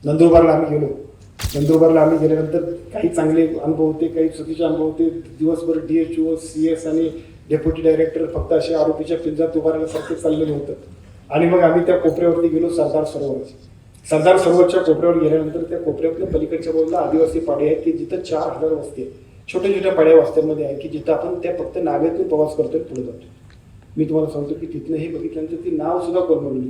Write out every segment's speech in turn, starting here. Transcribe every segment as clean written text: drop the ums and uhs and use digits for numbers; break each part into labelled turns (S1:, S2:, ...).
S1: नंदुरबारला आम्ही गेलो. नंदुरबारला आम्ही गेल्यानंतर काही चांगले अनुभव होते, काही चुकीचे अनुभव होते. दिवसभर DHO, CS आणि डेप्युटी डायरेक्टर फक्त असे आरोपीच्या पिंजात उभारण्यासारखे चाललेलं होतं. आणि मग आम्ही त्या कोपऱ्यावरती गेलो, सरदार सरोवरच्या. सरदार सरोवरच्या कोपऱ्यावर गेल्यानंतर त्या कोपऱ्यातल्या पलीकडच्या बाजूला आदिवासी पाडे आहेत की जिथं 4000 वस्ती आहेत. छोट्या छोट्या पाड्या वस्त्यांमध्ये आहे की जिथं आपण त्या फक्त नावेतून प्रवास करतोय, पुढे जातो. मी तुम्हाला सांगतो की तिथनं हे बघितल्यानंतर ती नाव सुद्धा कोलमडली.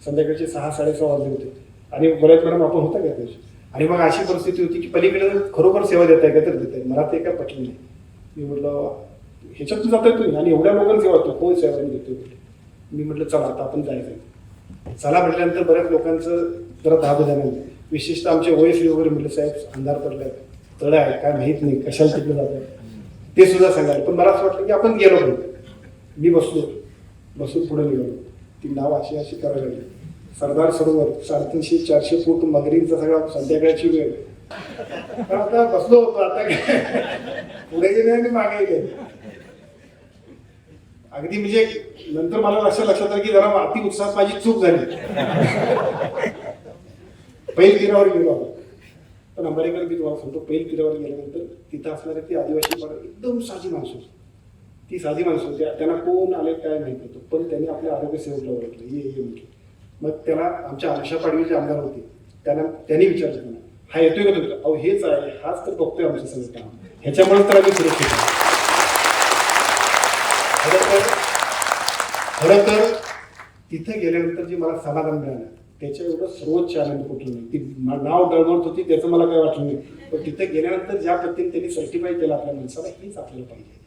S1: संध्याकाळचे 6-6:30 वाजले होते आणि बऱ्याच वेळा आपण होता काय त्याची. आणि मग अशी परिस्थिती होती की पलीकडे खरोखर सेवा देत आहे का तर देत आहे. मला ते काय पटलं नाही. मी म्हटलं ह्याच्यातून जाताय तुम्ही आणि एवढ्या लोकांना सेवा होतो, कोण सेवा देतोय. मी म्हटलं चला आता आपण जायचं. चला म्हटल्यानंतर बऱ्याच लोकांचं जरा धाब झालं. विशेषतः आमचे OSD वगैरे म्हटलं साहेब अंधार पडलाय, तळ आहे काय माहित नाही, कशाला तिकडे जात आहे ते सुद्धा सांगायला. पण मला असं वाटलं की आपण गेलो पाहिजे. मी बसून पुढे निघालो. ती नाव अशी अशी करायला लागली. सरदार सरोवर 350-400 फूट मगरींचा सगळा संध्याकाळची वेळ. आता बसलो होतो, आता पुढे गेले आणि मागे गेले. अगदी म्हणजे नंतर मला लक्षात आलं की जरा अति उत्साहात माझी चूक झाली. पैल गिरावर गेलो आलो. पण अंबारीकर मी तुम्हाला सांगतो, पैल गिरावर गेल्यानंतर तिथं असणारे ती आदिवासी पाडा एकदम साधी माणसं होती. ती साधी माणसं होती. त्यांना कोण आले काय माहित होतं, पण त्यांनी आपल्या आरोग्य सेवकला ओळखलं. ये म्हटलं. मग त्याला आमच्या आशा पाडवीचे आमदार होते, त्यांनी विचारलं त्यांना, हा येतोय का तुमचा? अहो हेच आहे, हाच तर बघतोय आमचं सगळं काम, ह्याच्यामुळे तर आम्ही सुरक्षित आहे. खरं तर तिथे गेल्यानंतर जे मला समाधान मिळालं त्याच्या एवढं सर्वोच्च आनंद कुठलं नाही. ती नाव डळमळत होती त्याचं मला काय वाटलं नाही, पण तिथे गेल्यानंतर ज्या पद्धतीने त्यांनी सर्टिफाय केलं आपल्या माणसाला, हीच आपल्याला पाहिजे.